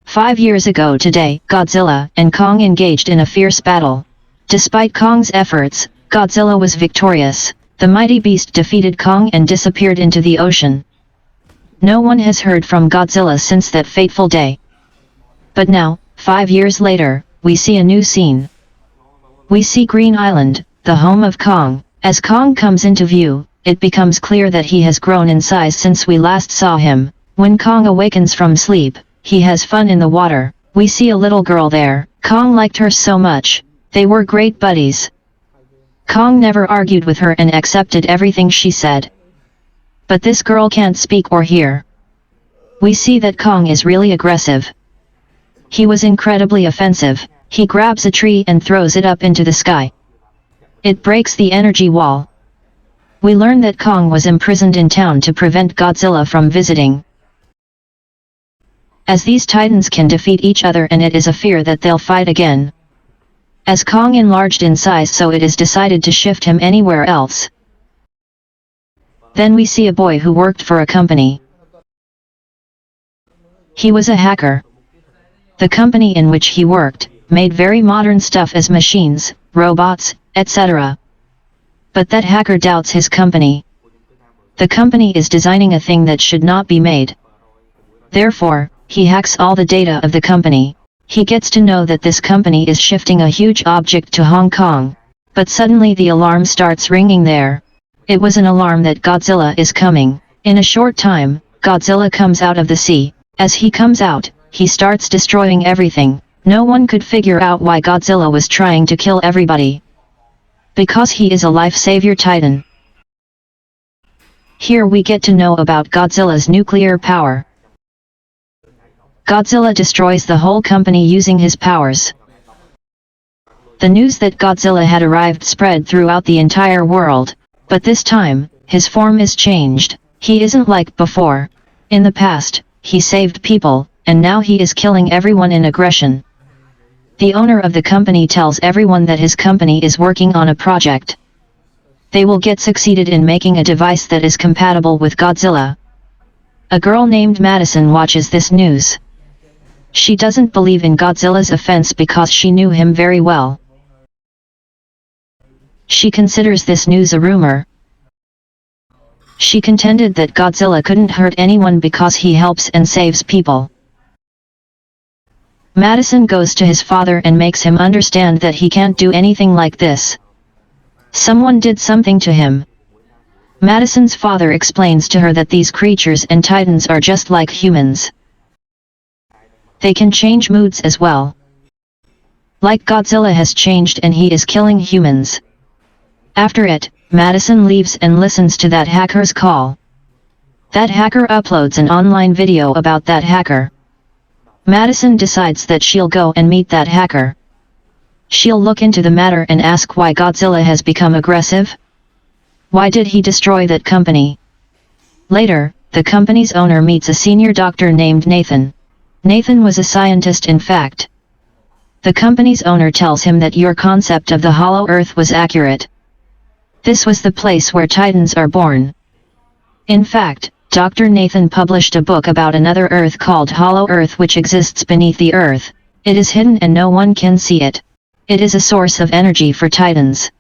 5 years ago today, Godzilla and Kong engaged in a fierce battle. Despite Kong's efforts, Godzilla was victorious. The mighty beast defeated Kong and disappeared into the ocean. No one has heard from Godzilla since that fateful day. But now, 5 years later, we see a new scene. We see Green Island, the home of Kong. As Kong comes into view, it becomes clear that he has grown in size since we last saw him. When Kong awakens from sleep, he has fun in the water. We see a little girl there. Kong liked her so much. They were great buddies. Kong never argued with her and accepted everything she said. But this girl can't speak or hear. We see that Kong is really aggressive. He was incredibly offensive. He grabs a tree and throws it up into the sky. It breaks the energy wall. We learn that Kong was imprisoned in town to prevent Godzilla from visiting. As these titans can defeat each other, and it is a fear that they'll fight again. As Kong enlarged in size, so it is decided to shift him anywhere else. Then we see a boy who worked for a company. He was a hacker. The company in which he worked made very modern stuff as machines, robots, etc. But that hacker doubts his company. The company is designing a thing that should not be made. Therefore, he hacks all the data of the company. He gets to know that this company is shifting a huge object to Hong Kong. But suddenly the alarm starts ringing there. It was an alarm that Godzilla is coming. In a short time, Godzilla comes out of the sea. As he comes out, he starts destroying everything. No one could figure out why Godzilla was trying to kill everybody. Because he is a life-savior titan. Here we get to know about Godzilla's nuclear power. Godzilla destroys the whole company using his powers. The news that Godzilla had arrived spread throughout the entire world. But this time, his form is changed. He isn't like before. In the past, he saved people, and now he is killing everyone in aggression. The owner of the company tells everyone that his company is working on a project. They will get succeeded in making a device that is compatible with Godzilla. A girl named Madison watches this news. She doesn't believe in Godzilla's offense because she knew him very well. She considers this news a rumor. She contended that Godzilla couldn't hurt anyone because he helps and saves people. Madison goes to his father and makes him understand that he can't do anything like this. Someone did something to him. Madison's father explains to her that these creatures and titans are just like humans. They can change moods as well. Like Godzilla has changed and he is killing humans. After it, Madison leaves and listens to that hacker's call. That hacker uploads an online video about that hacker. Madison decides that she'll go and meet that hacker. She'll look into the matter and ask why Godzilla has become aggressive. Why did he destroy that company? Later, the company's owner meets a senior doctor named Nathan. Nathan was a scientist in fact. The company's owner tells him that your concept of the Hollow Earth was accurate. This was the place where titans are born. In fact, Dr. Nathan published a book about another Earth called Hollow Earth which exists beneath the Earth. It is hidden and no one can see it. It is a source of energy for titans.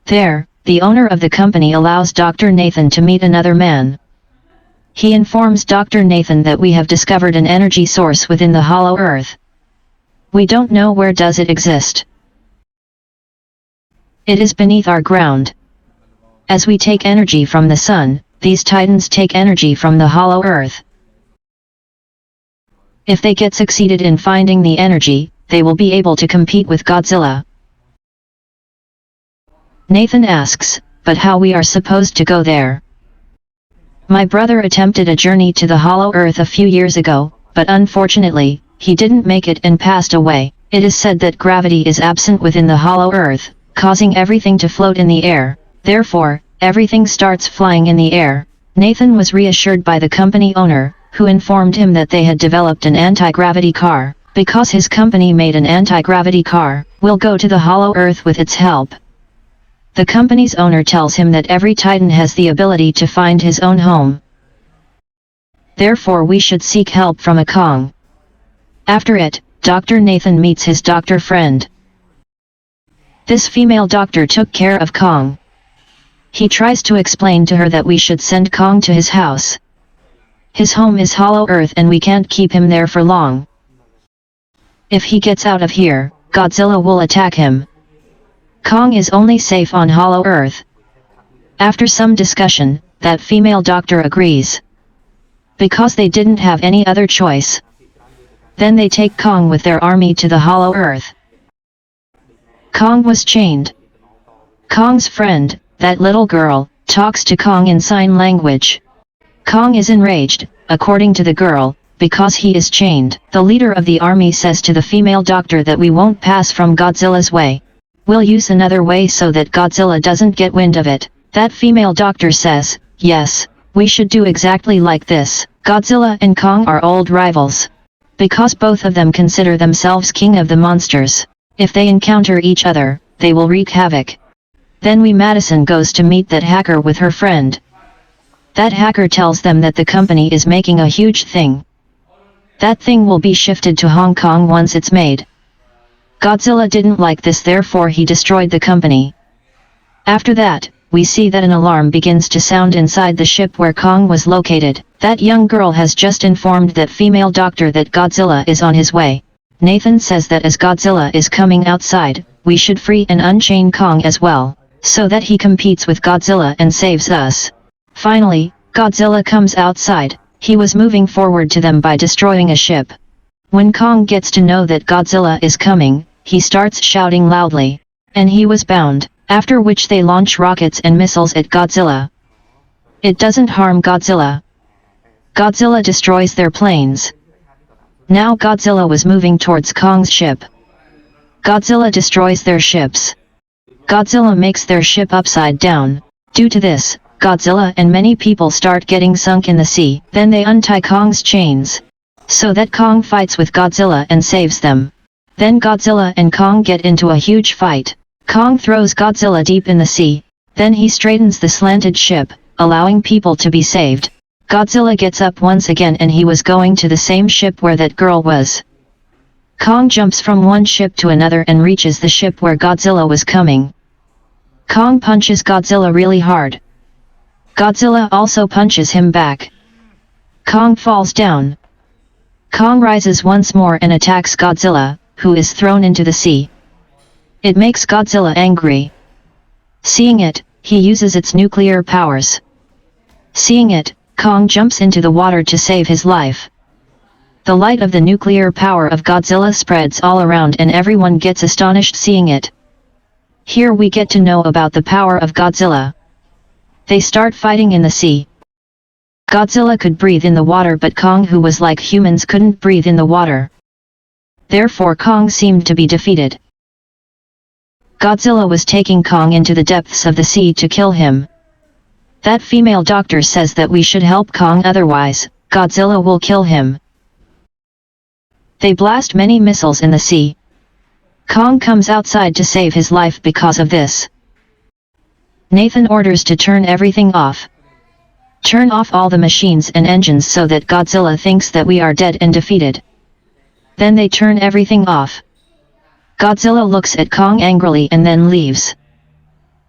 There, the owner of the company allows Dr. Nathan to meet another man. He informs Dr. Nathan that we have discovered an energy source within the Hollow Earth. We don't know where does it exist. It is beneath our ground. As we take energy from the sun, these titans take energy from the Hollow Earth. If they get succeeded in finding the energy, they will be able to compete with Godzilla. Nathan asks, but how we are supposed to go there? My brother attempted a journey to the Hollow Earth a few years ago, but unfortunately, he didn't make it and passed away. It is said that gravity is absent within the Hollow Earth, causing everything to float in the air. Therefore, everything starts flying in the air. Nathan was reassured by the company owner, who informed him that they had developed an anti-gravity car. Because his company made an anti-gravity car, we'll go to the Hollow Earth with its help. The company's owner tells him that every titan has the ability to find his own home. Therefore we should seek help from a Kong. After it, Dr. Nathan meets his doctor friend. This female doctor took care of Kong. He tries to explain to her that we should send Kong to his house. His home is Hollow Earth and we can't keep him there for long. If he gets out of here, Godzilla will attack him. Kong is only safe on Hollow Earth. After some discussion, that female doctor agrees. Because they didn't have any other choice. Then they take Kong with their army to the Hollow Earth. Kong was chained. Kong's friend, that little girl, talks to Kong in sign language. Kong is enraged, according to the girl, because he is chained. The leader of the army says to the female doctor that we won't pass from Godzilla's way. We'll use another way so that Godzilla doesn't get wind of it. That female doctor says, yes, we should do exactly like this. Godzilla and Kong are old rivals. Because both of them consider themselves king of the monsters. If they encounter each other, they will wreak havoc. Then Madison goes to meet that hacker with her friend. That hacker tells them that the company is making a huge thing. That thing will be shifted to Hong Kong once it's made. Godzilla didn't like this, therefore he destroyed the company. After that, we see that an alarm begins to sound inside the ship where Kong was located. That young girl has just informed that female doctor that Godzilla is on his way. Nathan says that as Godzilla is coming outside, we should free and unchain Kong as well, so that he competes with Godzilla and saves us. Finally, Godzilla comes outside. He was moving forward to them by destroying a ship. When Kong gets to know that Godzilla is coming, he starts shouting loudly. And he was bound, after which they launch rockets and missiles at Godzilla. It doesn't harm Godzilla. Godzilla destroys their planes. Now Godzilla was moving towards Kong's ship. Godzilla destroys their ships. Godzilla makes their ship upside down. Due to this, Godzilla and many people start getting sunk in the sea. Then they untie Kong's chains, so that Kong fights with Godzilla and saves them. Then Godzilla and Kong get into a huge fight. Kong throws Godzilla deep in the sea. Then he straightens the slanted ship, allowing people to be saved. Godzilla gets up once again and he was going to the same ship where that girl was. Kong jumps from one ship to another and reaches the ship where Godzilla was coming. Kong punches Godzilla really hard. Godzilla also punches him back. Kong falls down. Kong rises once more and attacks Godzilla, who is thrown into the sea. It makes Godzilla angry. Seeing it, he uses its nuclear powers. Seeing it, Kong jumps into the water to save his life. The light of the nuclear power of Godzilla spreads all around and everyone gets astonished seeing it. Here we get to know about the power of Godzilla. They start fighting in the sea. Godzilla could breathe in the water but Kong, who was like humans, couldn't breathe in the water. Therefore Kong seemed to be defeated. Godzilla was taking Kong into the depths of the sea to kill him. That female doctor says that we should help Kong, otherwise, Godzilla will kill him. They blast many missiles in the sea. Kong comes outside to save his life because of this. Nathan orders to turn everything off. Turn off all the machines and engines so that Godzilla thinks that we are dead and defeated. Then they turn everything off. Godzilla looks at Kong angrily and then leaves.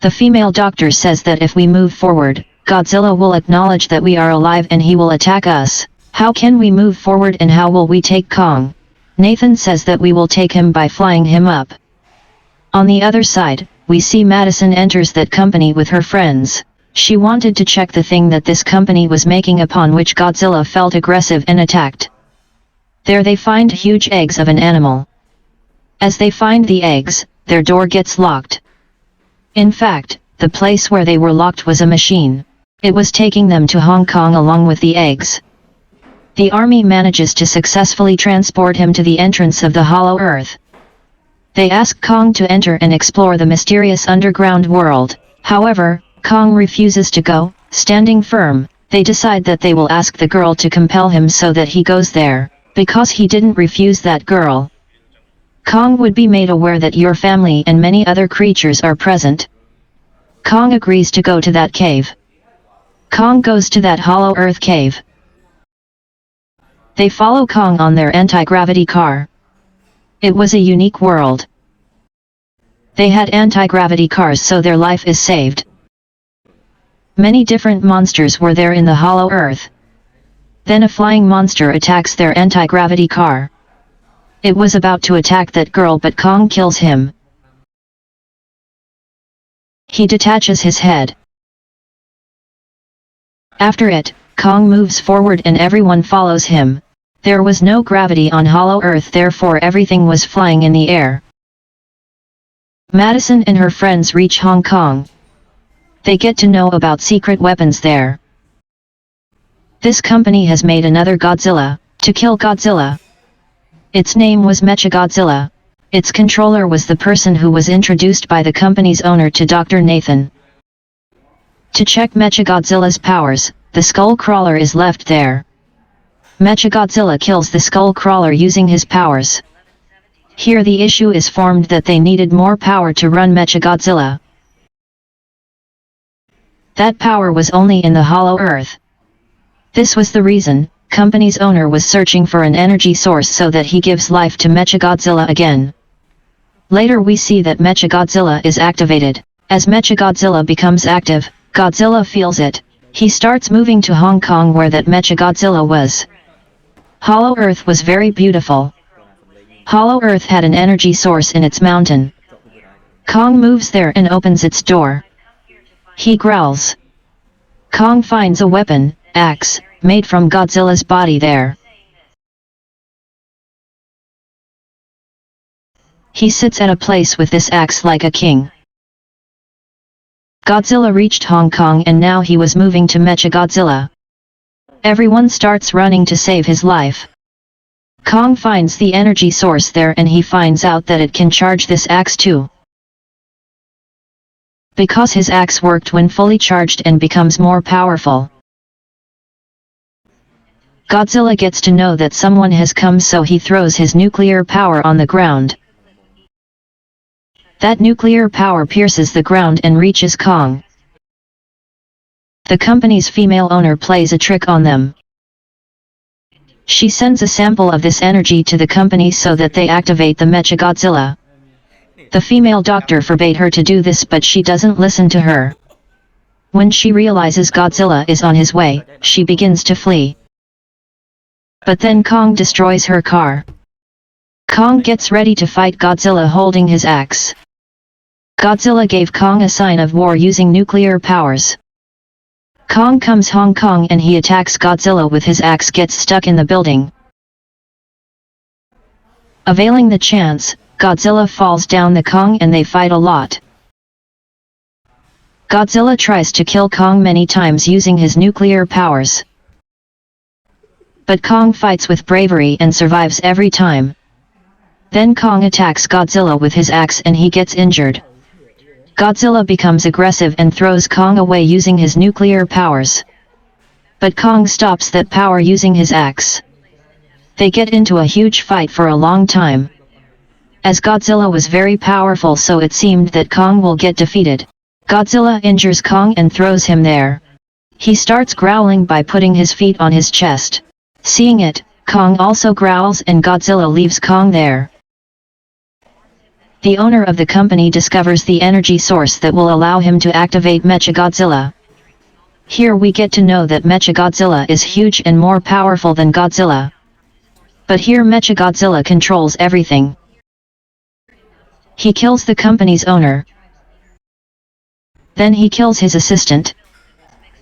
The female doctor says that if we move forward, Godzilla will acknowledge that we are alive and he will attack us. How can we move forward and how will we take Kong? Nathan says that we will take him by flying him up. On the other side, we see Madison enters that company with her friends. She wanted to check the thing that this company was making, upon which Godzilla felt aggressive and attacked. There they find huge eggs of an animal. As they find the eggs, their door gets locked. In fact, the place where they were locked was a machine. It was taking them to Hong Kong along with the eggs. The army manages to successfully transport him to the entrance of the Hollow Earth. They ask Kong to enter and explore the mysterious underground world. However, Kong refuses to go. Standing firm, they decide that they will ask the girl to compel him so that he goes there, because he didn't refuse that girl. Kong would be made aware that your family and many other creatures are present. Kong agrees to go to that cave. Kong goes to that Hollow Earth cave. They follow Kong on their anti-gravity car. It was a unique world. They had anti-gravity cars, so their life is saved. Many different monsters were there in the hollow earth. Then a flying monster attacks their anti-gravity car. It was about to attack that girl, but Kong kills him. He detaches his head. After it, Kong moves forward and everyone follows him. There was no gravity on hollow earth, therefore everything was flying in the air. Madison and her friends reach Hong Kong. They get to know about secret weapons there. This company has made another Godzilla, to kill Godzilla. Its name was Mechagodzilla. Its controller was the person who was introduced by the company's owner to Dr. Nathan. To check Mechagodzilla's powers, the skull crawler is left there. Mechagodzilla kills the skull crawler using his powers. Here the issue is formed that they needed more power to run Mechagodzilla. That power was only in the hollow earth. This was the reason, company's owner was searching for an energy source so that he gives life to Mechagodzilla again. Later we see that Mechagodzilla is activated. As Mechagodzilla becomes active, Godzilla feels it. He starts moving to Hong Kong where that Mechagodzilla was. Hollow Earth was very beautiful. Hollow Earth had an energy source in its mountain. Kong moves there and opens its door. He growls. Kong finds a weapon, axe, made from Godzilla's body there. He sits at a place with this axe like a king. Godzilla reached Hong Kong and now he was moving to Mechagodzilla. Everyone starts running to save his life. Kong finds the energy source there and he finds out that it can charge this axe too. Because his axe worked when fully charged and becomes more powerful. Godzilla gets to know that someone has come, so he throws his nuclear power on the ground. That nuclear power pierces the ground and reaches Kong. The company's female owner plays a trick on them. She sends a sample of this energy to the company so that they activate the Mechagodzilla. The female doctor forbade her to do this, but she doesn't listen to her. When she realizes Godzilla is on his way, she begins to flee. But then Kong destroys her car. Kong gets ready to fight Godzilla holding his axe. Godzilla gave Kong a sign of war using nuclear powers. Kong comes Hong Kong and he attacks Godzilla with his axe, gets stuck in the building. Availing the chance, Godzilla falls down the Kong and they fight a lot. Godzilla tries to kill Kong many times using his nuclear powers. But Kong fights with bravery and survives every time. Then Kong attacks Godzilla with his axe and he gets injured. Godzilla becomes aggressive and throws Kong away using his nuclear powers. But Kong stops that power using his axe. They get into a huge fight for a long time. As Godzilla was very powerful, so it seemed that Kong will get defeated. Godzilla injures Kong and throws him there. He starts growling by putting his feet on his chest. Seeing it, Kong also growls and Godzilla leaves Kong there. The owner of the company discovers the energy source that will allow him to activate Mechagodzilla. Here we get to know that Mechagodzilla is huge and more powerful than Godzilla. But here Mechagodzilla controls everything. He kills the company's owner. Then he kills his assistant.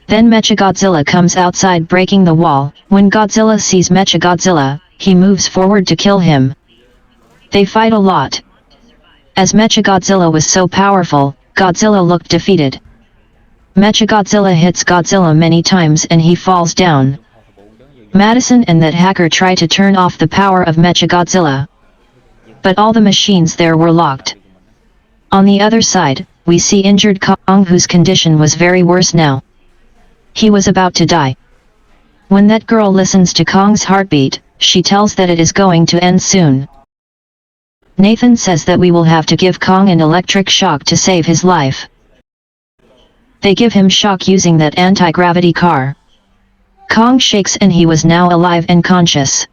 Then Mechagodzilla comes outside breaking the wall. When Godzilla sees Mechagodzilla, he moves forward to kill him. They fight a lot. As Mechagodzilla was so powerful, Godzilla looked defeated. Mechagodzilla hits Godzilla many times and he falls down. Madison and that hacker try to turn off the power of Mechagodzilla. But all the machines there were locked. On the other side, we see injured Kong, whose condition was very worse now. He was about to die. When that girl listens to Kong's heartbeat, she tells that it is going to end soon. Nathan says that we will have to give Kong an electric shock to save his life. They give him shock using that anti-gravity car. Kong shakes and he was now alive and conscious.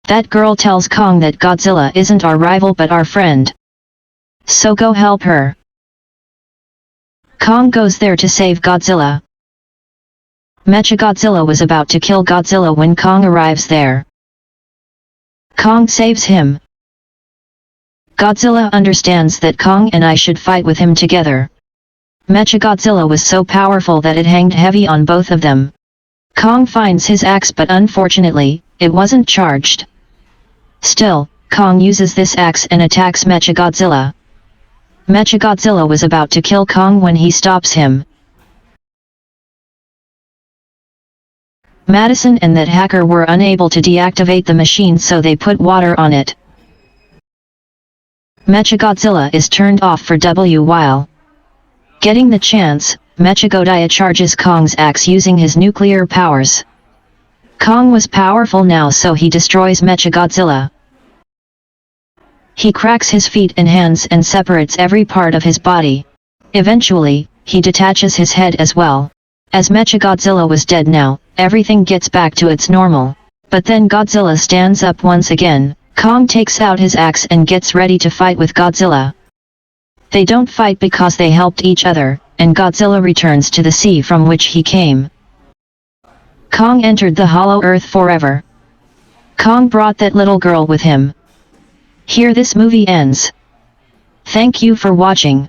That girl tells Kong that Godzilla isn't our rival but our friend. So go help her. Kong goes there to save Godzilla. Mechagodzilla was about to kill Godzilla when Kong arrives there. Kong saves him. Godzilla understands that Kong and I should fight with him together. Mechagodzilla was so powerful that it hanged heavy on both of them. Kong finds his axe but unfortunately, it wasn't charged. Still, Kong uses this axe and attacks Mechagodzilla. Mechagodzilla was about to kill Kong when he stops him. Madison and that hacker were unable to deactivate the machine so they put water on it. Mechagodzilla is turned off for a while. Getting the chance, Mechagodzilla charges Kong's axe using his nuclear powers. Kong was powerful now so he destroys Mechagodzilla. He cracks his feet and hands and separates every part of his body. Eventually, he detaches his head as well. As Mechagodzilla was dead now, everything gets back to its normal. But then Godzilla stands up once again. Kong takes out his axe and gets ready to fight with Godzilla. They don't fight because they helped each other, and Godzilla returns to the sea from which he came. Kong entered the Hollow Earth forever. Kong brought that little girl with him. Here this movie ends. Thank you for watching.